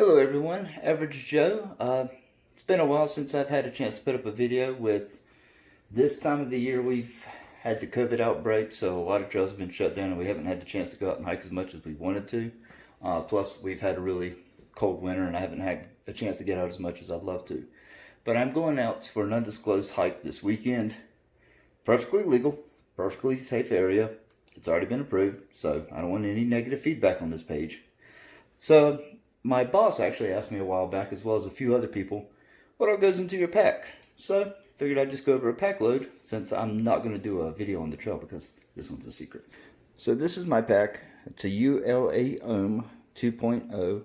Hello everyone, Average Joe. It's been a while since I've had a chance to put up a video. With this time of the year, we've had the COVID outbreak, so a lot of trails have been shut down and we haven't had the chance to go out and hike as much as we wanted to. Plus, we've had a really cold winter and I haven't had a chance to get out as much as I'd love to. But I'm going out for an undisclosed hike this weekend. Perfectly legal, perfectly safe area. It's already been approved, so I don't want any negative feedback on this page. So, my boss actually asked me a while back, as well as a few other people, what all goes into your pack. So, figured I'd just go over a pack load, since I'm not going to do a video on the trail because this one's a secret. So this is my pack. It's a ULA Ohm 2.0.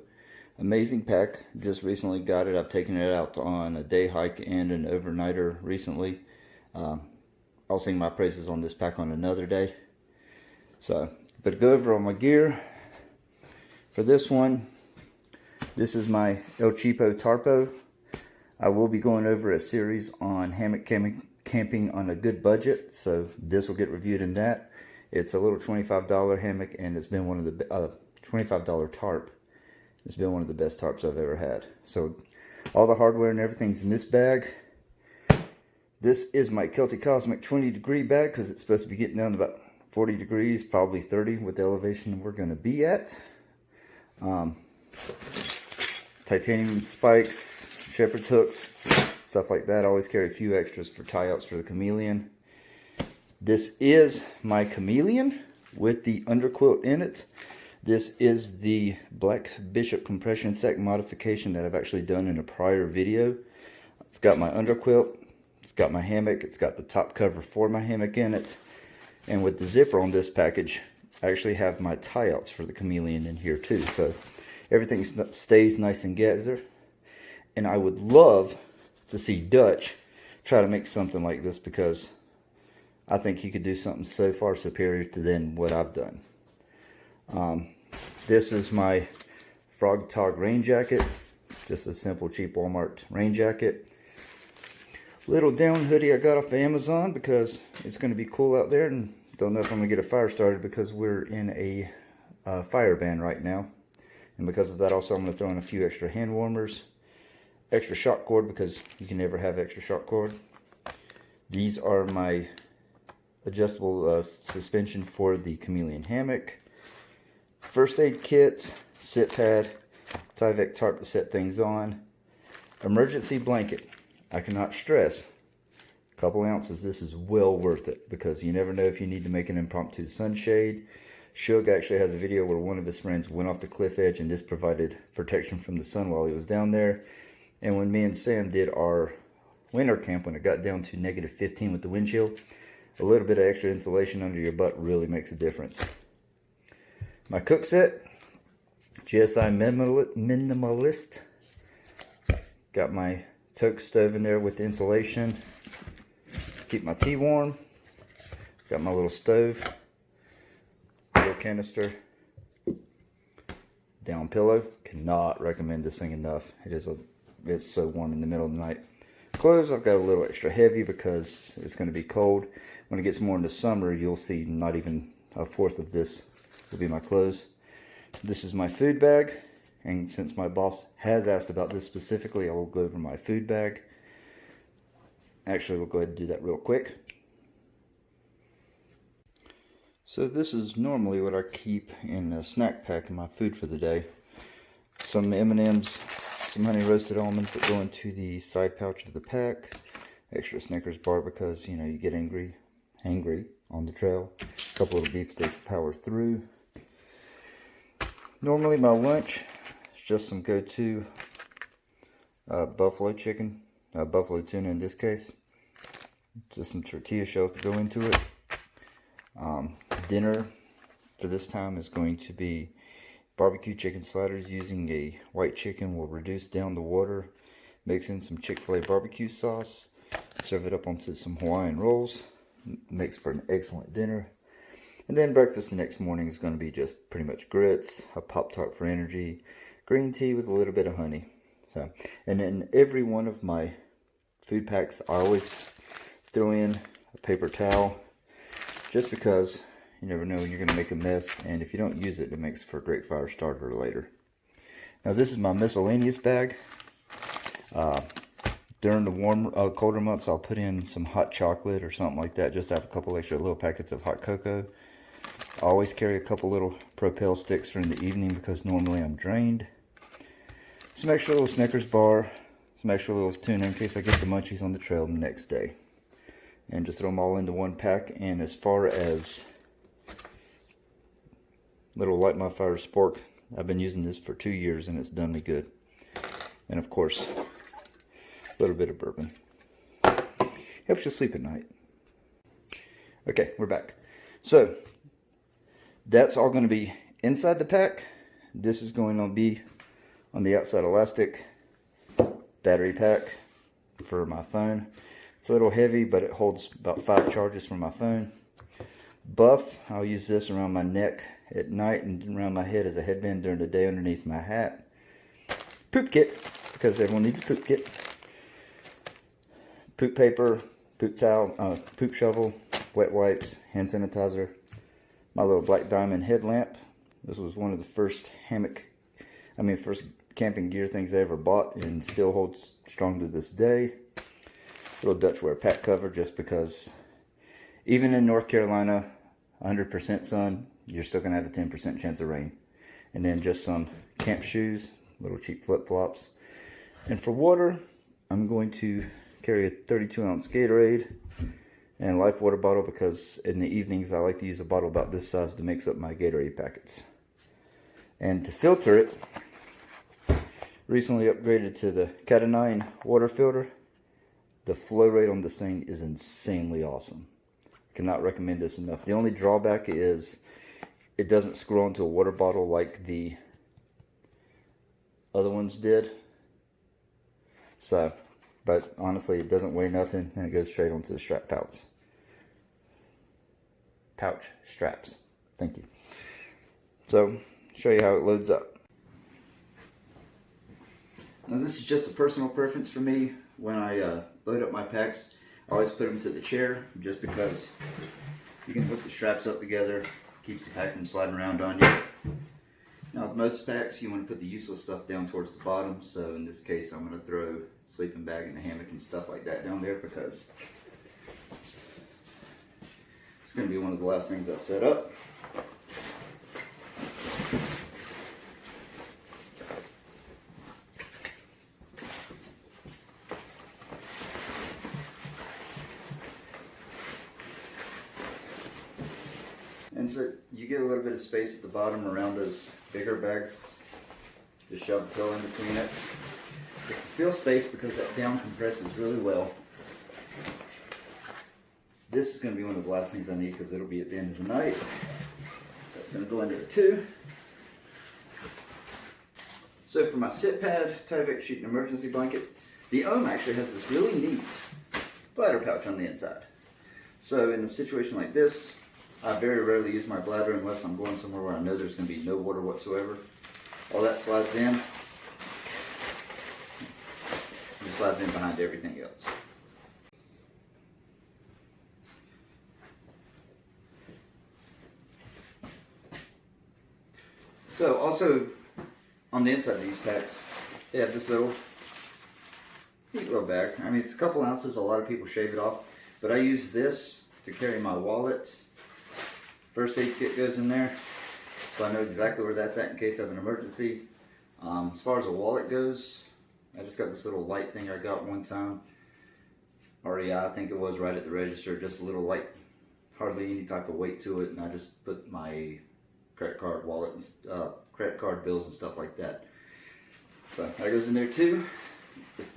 Amazing pack. Just recently got it. I've taken it out on a day hike and an overnighter recently. I'll sing my praises on this pack on another day. So, but go over on my gear. For this one, this is my El Cheapo Tarpo. I will be going over a series on hammock camping on a good budget, so this will get reviewed in that. It's a little $25 hammock, and it's been one of the $25 tarp. It's been one of the best tarps I've ever had. So all the hardware and everything's in this bag. This is my Celtic Cosmic 20 degree bag because it's supposed to be getting down to about 40 degrees, probably 30 with the elevation we're going to be at. Titanium spikes, shepherd's hooks, stuff like that. I always carry a few extras for tie-outs for the Chameleon. This is my Chameleon with the underquilt in it. This is the Black Bishop compression sack modification that I've actually done in a prior video. It's got my underquilt, it's got my hammock, it's got the top cover for my hammock in it. And with the zipper on this package, I actually have my tie-outs for the Chameleon in here too. So everything stays nice and together. And I would love to see Dutch try to make something like this, because I think he could do something so far superior to than what I've done. This is my Frog Tog rain jacket. Just a simple, cheap Walmart rain jacket. Little down hoodie I got off of Amazon because it's going to be cool out there, and don't know if I'm going to get a fire started because we're in a fire ban right now. And because of that, also I'm going to throw in a few extra hand warmers, extra shock cord because you can never have extra shock cord. These are my adjustable suspension for the Chameleon hammock. First aid kit, sit pad, Tyvek tarp to set things on. Emergency blanket. I cannot stress, a couple ounces, this is well worth it because you never know if you need to make an impromptu sunshade. Shug actually has a video where one of his friends went off the cliff edge, and this provided protection from the sun while he was down there. And when me and Sam did our winter camp, when it got down to -15 with the wind chill, a little bit of extra insulation under your butt really makes a difference. My cook set, GSI Minimalist. Got my Toke stove in there with the insulation. Keep my tea warm. Got my little stove. Little canister. Down pillow. Cannot recommend this thing enough. It's so warm in the middle of the night. Clothes, I've got a little extra heavy because it's going to be cold. When it gets more into summer, you'll see not even a fourth of this will be my clothes. This is my food bag. And since my boss has asked about this specifically, I will go over my food bag. Actually, we'll go ahead and do that real quick. So this is normally what I keep in a snack pack in my food for the day. Some M&Ms, some honey roasted almonds that go into the side pouch of the pack. Extra Snickers bar because, you know, you get hangry on the trail. A couple of beef steaks to power through. Normally my lunch, just some go-to buffalo chicken, buffalo tuna in this case. Just some tortilla shells to go into it. Dinner for this time is going to be barbecue chicken sliders. Using a white chicken, will reduce down the water, mix in some Chick-fil-A barbecue sauce, serve it up onto some Hawaiian rolls. Makes for an excellent dinner. And then breakfast the next morning is going to be just pretty much grits, a Pop-Tart for energy, green tea with a little bit of honey. So, and in every one of my food packs, I always throw in a paper towel, just because you never know when you're going to make a mess, and if you don't use it, it makes for a great fire starter later. Now this is my miscellaneous bag. During the colder months, I'll put in some hot chocolate or something like that, just to have a couple extra little packets of hot cocoa. I always carry a couple little Propel sticks for in the evening because normally I'm drained. Some extra little Snickers bar, some extra little tuna in case I get the munchies on the trail the next day. And just throw them all into one pack. And as far as little Light My Fire Spork, I've been using this for 2 years and it's done me good. And of course, a little bit of bourbon. Helps you sleep at night. Okay, we're back. So, that's all going to be inside the pack. This is going to be on the outside elastic. Battery pack for my phone. It's a little heavy, but it holds about 5 charges from my phone. Buff, I'll use this around my neck at night and around my head as a headband during the day underneath my hat. Poop kit, because everyone needs a poop kit. Poop paper, poop towel, poop shovel, wet wipes, hand sanitizer. My little Black Diamond headlamp. This was one of the first first camping gear things I ever bought and still holds strong to this day. Little Dutchware pack cover, just because even in North Carolina, 100% sun, you're still going to have a 10% chance of rain. And then just some camp shoes, little cheap flip-flops. And for water, I'm going to carry a 32-ounce Gatorade and a Life water bottle, because in the evenings I like to use a bottle about this size to mix up my Gatorade packets. And to filter it, recently upgraded to the Cat 9 water filter. The flow rate on this thing is insanely awesome. Cannot recommend this enough. The only drawback is it doesn't screw onto a water bottle like the other ones did. So, but honestly, it doesn't weigh nothing and it goes straight onto the strap pouch. Pouch straps. Thank you. So, show you how it loads up. Now this is just a personal preference for me. When I load up my packs, I always put them to the chair, just because you can hook the straps up together, keeps the pack from sliding around on you. Now with most packs, you want to put the useless stuff down towards the bottom, so in this case I'm going to throw sleeping bag and a hammock and stuff like that down there, because it's going to be one of the last things I set up. And so you get a little bit of space at the bottom around those bigger bags. Just shove the pillow in between it. Just to feel space, because that down compresses really well. This is going to be one of the last things I need, because it'll be at the end of the night. So it's going to go in there too. So for my sit pad, Tyvek sheet and emergency blanket, the Ohm actually has this really neat bladder pouch on the inside. So in a situation like this, I very rarely use my bladder unless I'm going somewhere where I know there's going to be no water whatsoever. All that slides in. It slides in behind everything else. So also on the inside of these packs, they have this little neat little bag. I mean, it's a couple ounces. A lot of people shave it off, but I use this to carry my wallet. First aid kit goes in there, so I know exactly where that's at in case I have an emergency. As far as a wallet goes, I just got this little light thing I got one time. REI, I think it was, right at the register. Just a little light, hardly any type of weight to it, and I just put my credit card wallet and credit card bills and stuff like that. So that goes in there too.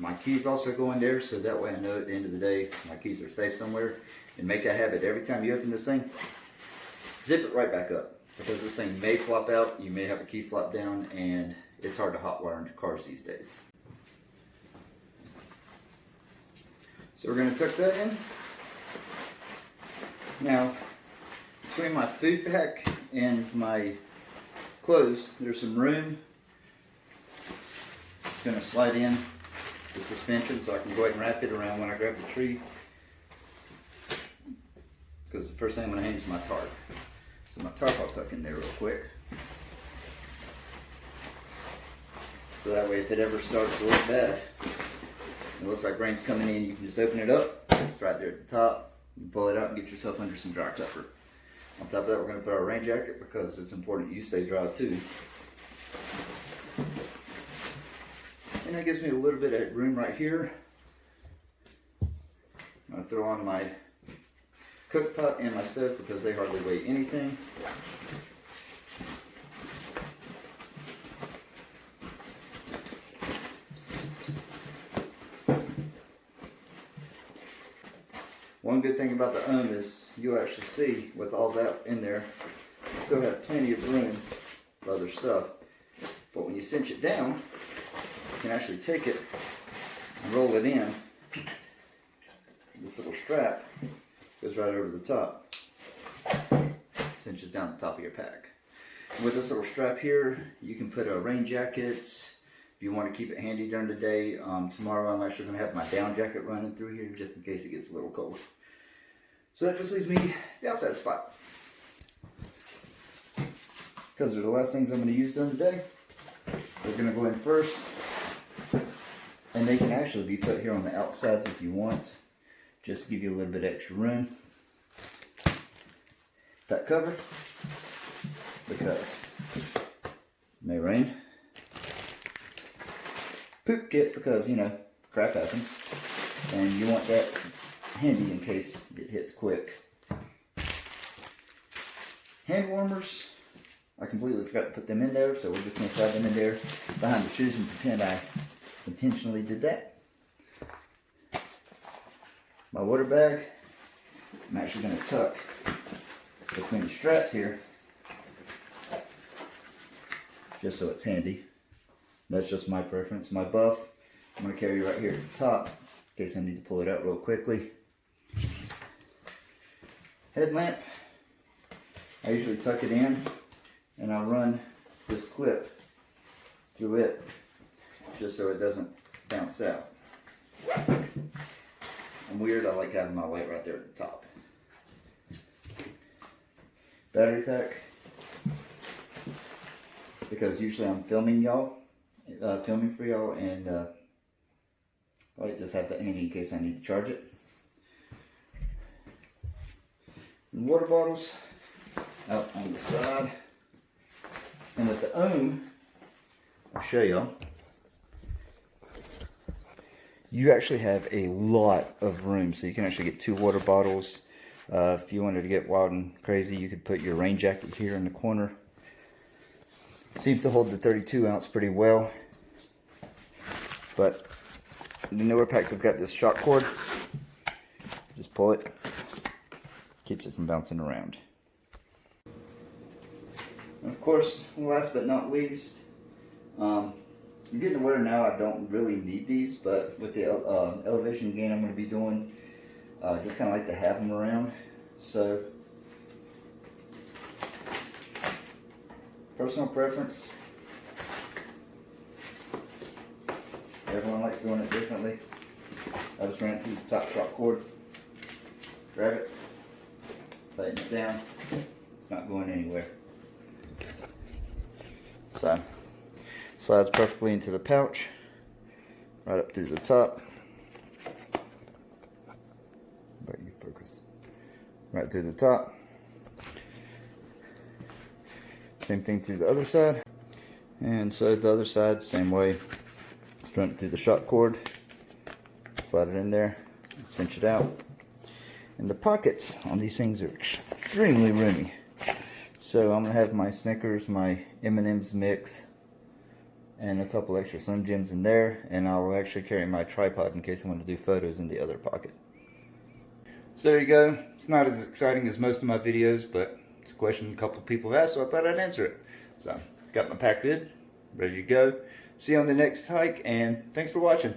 My keys also go in there, so that way I know at the end of the day my keys are safe somewhere. And make a habit, every time you open this thing, zip it right back up, because this thing may flop out, you may have a key flop down, and it's hard to hotwire into cars these days. So we're going to tuck that in. Now, between my food pack and my clothes, there's some room. It's going to slide in the suspension so I can go ahead and wrap it around when I grab the tree. Because the first thing I'm going to hang is my tarp. So my tarp I'll tuck in there real quick. So that way if it ever starts to look bad, it looks like rain's coming in, you can just open it up. It's right there at the top. You pull it out and get yourself under some dry cover. On top of that, we're going to put our rain jacket because it's important you stay dry too. And that gives me a little bit of room right here. I'm going to throw on my cook pot and my stove because they hardly weigh anything. One good thing about the ohm is you'll actually see with all that in there, you still have plenty of room for other stuff. But when you cinch it down, you can actually take it and roll it in. This little strap goes right over the top, cinches down the top of your pack. And with this little strap here, you can put a rain jacket. If you want to keep it handy during the day, tomorrow I'm actually going to have my down jacket running through here just in case it gets a little cold. So that just leaves me the outside spot. Because they're the last things I'm going to use during the day, we're going to go in first. And they can actually be put here on the outsides if you want, just to give you a little bit extra room. That cover, because it may rain. Poop kit, because, you know, crap happens. And you want that handy in case it hits quick. Hand warmers, I completely forgot to put them in there, so we're just going to slide them in there behind the shoes and pretend I intentionally did that. My water bag, I'm actually going to tuck between the straps here, just so it's handy. That's just my preference. My buff, I'm going to carry right here at the top in case I need to pull it out real quickly. Headlamp, I usually tuck it in and I run this clip through it just so it doesn't bounce out. I'm weird, I like having my light right there at the top. Battery pack, because usually I'm filming for y'all, and I just have that handy in case I need to charge it. And water bottles out on the side. And with the ohm, I'll show y'all. You actually have a lot of room, so you can actually get 2 water bottles. If you wanted to get wild and crazy, you could put your rain jacket here in the corner. Seems to hold the 32 ounce pretty well. But the newer packs have got this shock cord. Just pull it. Keeps it from bouncing around. And of course, last but not least, I'm getting to where now I don't really need these, but with the elevation gain I'm going to be doing, just kind of like to have them around. So, personal preference. Everyone likes doing it differently. I just ran it through the top shock cord, grab it, tighten it down. It's not going anywhere. So, slides perfectly into the pouch, right up through the top. But you focus. Right through the top. Same thing through the other side. And so the other side, same way. Just run it through the shock cord, slide it in there, cinch it out. And the pockets on these things are extremely roomy. So I'm going to have my Snickers, my M&M's mix, and a couple extra Slim Jims in there. And I'll actually carry my tripod in case I want to do photos in the other pocket. So there you go. It's not as exciting as most of my videos, but it's a question a couple of people have asked, so I thought I'd answer it. So, got my pack good, ready to go. See you on the next hike, and thanks for watching.